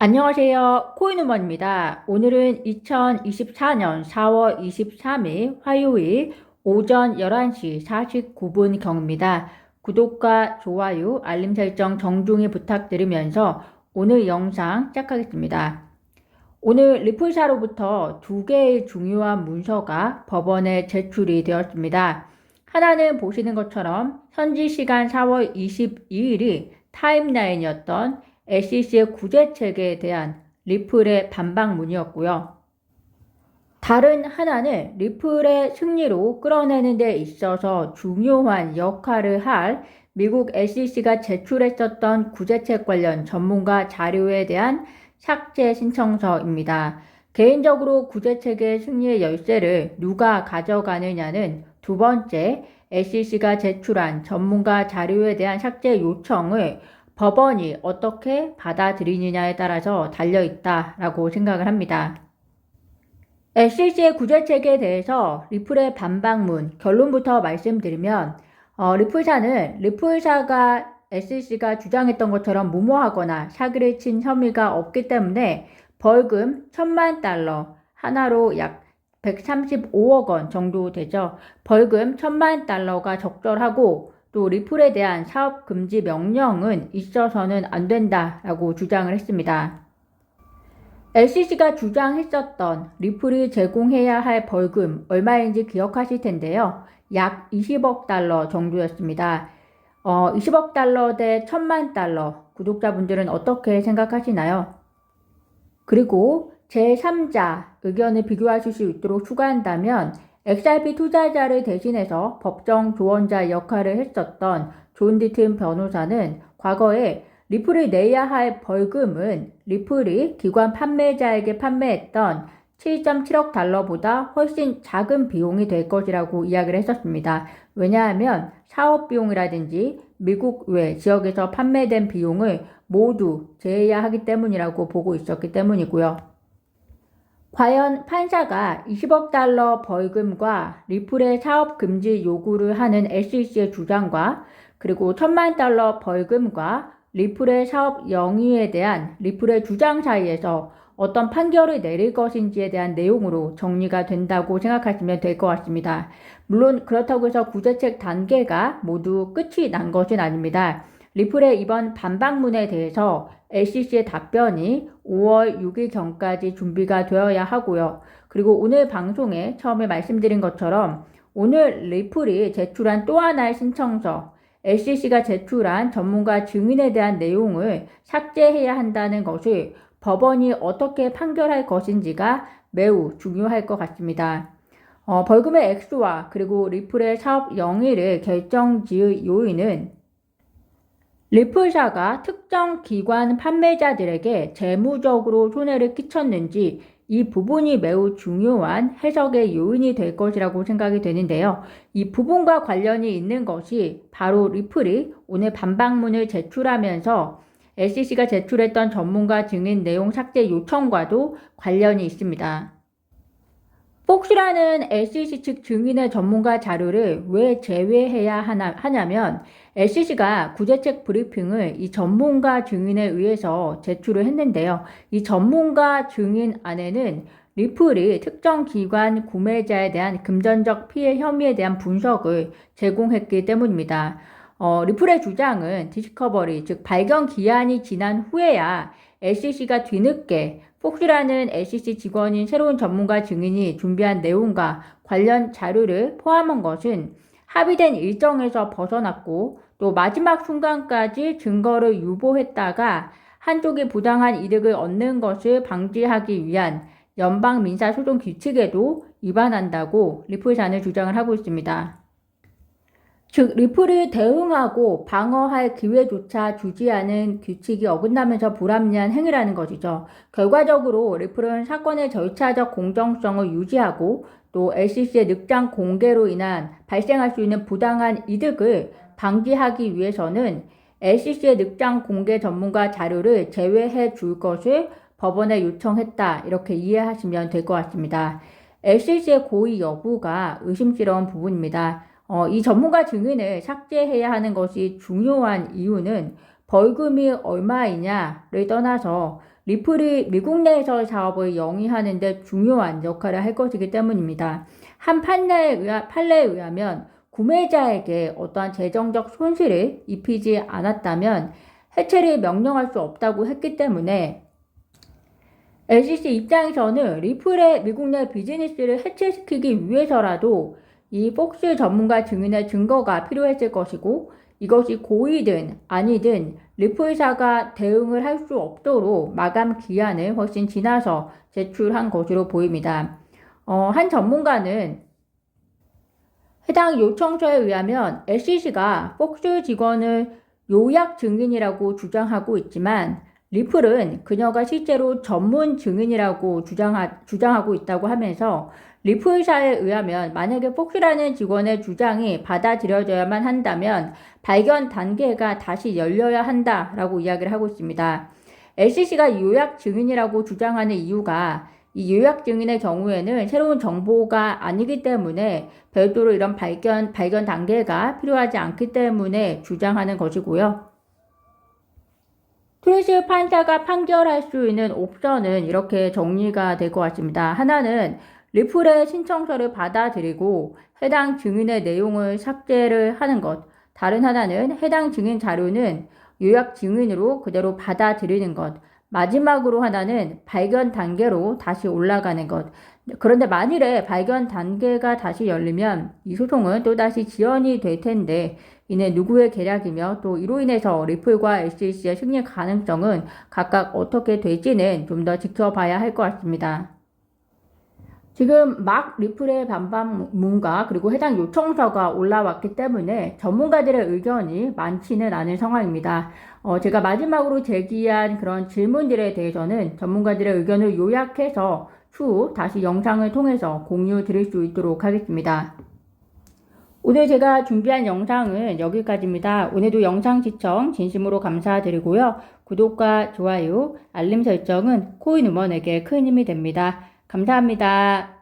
안녕하세요. 코인우먼입니다. 오늘은 2024년 4월 23일 화요일 오전 11시 49분경입니다. 구독과 좋아요, 알림 설정 정중히 부탁드리면서 오늘 영상 시작하겠습니다. 오늘 리플사로부터 두 개의 중요한 문서가 법원에 제출이 되었습니다. 하나는 보시는 것처럼 현지 시간 4월 22일이 타임라인이었던 SEC의 구제책에 대한 리플의 반박문이었고요. 다른 하나는 리플의 승리로 끌어내는 데 있어서 중요한 역할을 할 미국 SEC가 제출했었던 구제책 관련 전문가 자료에 대한 삭제 신청서입니다. 개인적으로 구제책의 승리의 열쇠를 누가 가져가느냐는 두 번째, SEC가 제출한 전문가 자료에 대한 삭제 요청을 법원이 어떻게 받아들이느냐에 따라서 달려있다라고 생각을 합니다. SEC의 구제책에 대해서 리플의 반박문, 결론부터 말씀드리면 리플사는 리플사가 SEC가 주장했던 것처럼 무모하거나 사기를 친 혐의가 없기 때문에 벌금 1,000만 달러, 하나로 약 135억 원 정도 되죠. 벌금 1,000만 달러가 적절하고 또 리플에 대한 사업 금지 명령은 있어서는 안 된다라고 주장을 했습니다. SEC가 주장했었던 리플이 제공해야 할 벌금 얼마인지 기억하실 텐데요. 약 20억 달러 정도였습니다. 20억 달러 대 1,000만 달러. 구독자분들은 어떻게 생각하시나요? 그리고 제3자 의견을 비교하실 수 있도록 추가한다면 XRP 투자자를 대신해서 법정 조언자 역할을 했었던 존 디튼 변호사는 과거에 리플이 내야 할 벌금은 리플이 기관 판매자에게 판매했던 7.7억 달러보다 훨씬 작은 비용이 될 것이라고 이야기를 했었습니다. 왜냐하면 사업 비용이라든지 미국 외 지역에서 판매된 비용을 모두 제해야 하기 때문이라고 보고 있었기 때문이고요. 과연 판사가 20억 달러 벌금과 리플의 사업 금지 요구를 하는 SEC의 주장과 그리고 1,000만 달러 벌금과 리플의 사업 영위에 대한 리플의 주장 사이에서 어떤 판결을 내릴 것인지에 대한 내용으로 정리가 된다고 생각하시면 될 것 같습니다. 물론 그렇다고 해서 구제책 단계가 모두 끝이 난 것은 아닙니다. 리플의 이번 반박문에 대해서 SEC의 답변이 5월 6일 전까지 준비가 되어야 하고요. 그리고 오늘 방송에 처음에 말씀드린 것처럼 오늘 리플이 제출한 또 하나의 신청서, SEC가 제출한 전문가 증인에 대한 내용을 삭제해야 한다는 것을 법원이 어떻게 판결할 것인지가 매우 중요할 것 같습니다. 벌금의 액수와 그리고 리플의 사업 영위를 결정지을 요인은 리플사가 특정 기관 판매자들에게 재무적으로 손해를 끼쳤는지 이 부분이 매우 중요한 해석의 요인이 될 것이라고 생각이 되는데요. 이 부분과 관련이 있는 것이 바로 리플이 오늘 반박문을 제출하면서 SEC가 제출했던 전문가 증인 내용 삭제 요청과도 관련이 있습니다. 폭스라는 SEC 측 증인의 전문가 자료를 왜 제외해야 하냐면 SEC가 구제책 브리핑을 이 전문가 증인에 의해서 제출을 했는데요. 이 전문가 증인 안에는 리플이 특정 기관 구매자에 대한 금전적 피해 혐의에 대한 분석을 제공했기 때문입니다. 리플의 주장은 디스커버리, 즉 발견 기한이 지난 후에야 SEC가 뒤늦게 폭스라는 SEC 직원인 새로운 전문가 증인이 준비한 내용과 관련 자료를 포함한 것은 합의된 일정에서 벗어났고 또 마지막 순간까지 증거를 유보했다가 한쪽이 부당한 이득을 얻는 것을 방지하기 위한 연방 민사소송 규칙에도 위반한다고 리플사는 주장을 하고 있습니다. 즉 리플을 대응하고 방어할 기회조차 주지 않은 규칙이 어긋나면서 불합리한 행위라는 것이죠. 결과적으로 리플은 사건의 절차적 공정성을 유지하고 또 SEC의 늑장 공개로 인한 발생할 수 있는 부당한 이득을 방지하기 위해서는 SEC의 늑장 공개 전문가 자료를 제외해 줄 것을 법원에 요청했다. 이렇게 이해하시면 될 것 같습니다. SEC의 고의 여부가 의심스러운 부분입니다. 이 전문가 증인을 삭제해야 하는 것이 중요한 이유는 벌금이 얼마이냐를 떠나서 리플이 미국 내에서 사업을 영위하는 데 중요한 역할을 할 것이기 때문입니다. 한 판례에 의하면 구매자에게 어떠한 재정적 손실을 입히지 않았다면 해체를 명령할 수 없다고 했기 때문에 SEC 입장에서는 리플의 미국 내 비즈니스를 해체시키기 위해서라도 이 폭스 전문가 증인의 증거가 필요했을 것이고 이것이 고의든 아니든 리플사가 대응을 할 수 없도록 마감 기한을 훨씬 지나서 제출한 것으로 보입니다. 한 전문가는 해당 요청서에 의하면 SEC가 폭스 직원을 요약 증인이라고 주장하고 있지만 리플은 그녀가 실제로 전문 증인이라고 주장하고 있다고 하면서 리플사에 의하면 만약에 폭스라는 직원의 주장이 받아들여져야만 한다면 발견 단계가 다시 열려야 한다라고 이야기를 하고 있습니다. SEC가 요약 증인이라고 주장하는 이유가 이 요약 증인의 경우에는 새로운 정보가 아니기 때문에 별도로 이런 발견 단계가 필요하지 않기 때문에 주장하는 것이고요. 트레시 판사가 판결할 수 있는 옵션은 이렇게 정리가 될 것 같습니다. 하나는 리플의 신청서를 받아들이고 해당 증인의 내용을 삭제를 하는 것. 다른 하나는 해당 증인 자료는 요약 증인으로 그대로 받아들이는 것. 마지막으로 하나는 발견 단계로 다시 올라가는 것. 그런데 만일에 발견 단계가 다시 열리면 이 소송은 또다시 지연이 될 텐데 이는 누구의 계략이며 또 이로 인해서 리플과 SEC의 승리 가능성은 각각 어떻게 될지는 좀 더 지켜봐야 할 것 같습니다. 지금 막 리플의 반박문과 그리고 해당 요청서가 올라왔기 때문에 전문가들의 의견이 많지는 않은 상황입니다. 제가 마지막으로 제기한 그런 질문들에 대해서는 전문가들의 의견을 요약해서 추후 다시 영상을 통해서 공유 드릴 수 있도록 하겠습니다. 오늘 제가 준비한 영상은 여기까지입니다. 오늘도 영상 시청 진심으로 감사드리고요. 구독과 좋아요, 알림 설정은 코인 우먼에게 큰 힘이 됩니다. 감사합니다.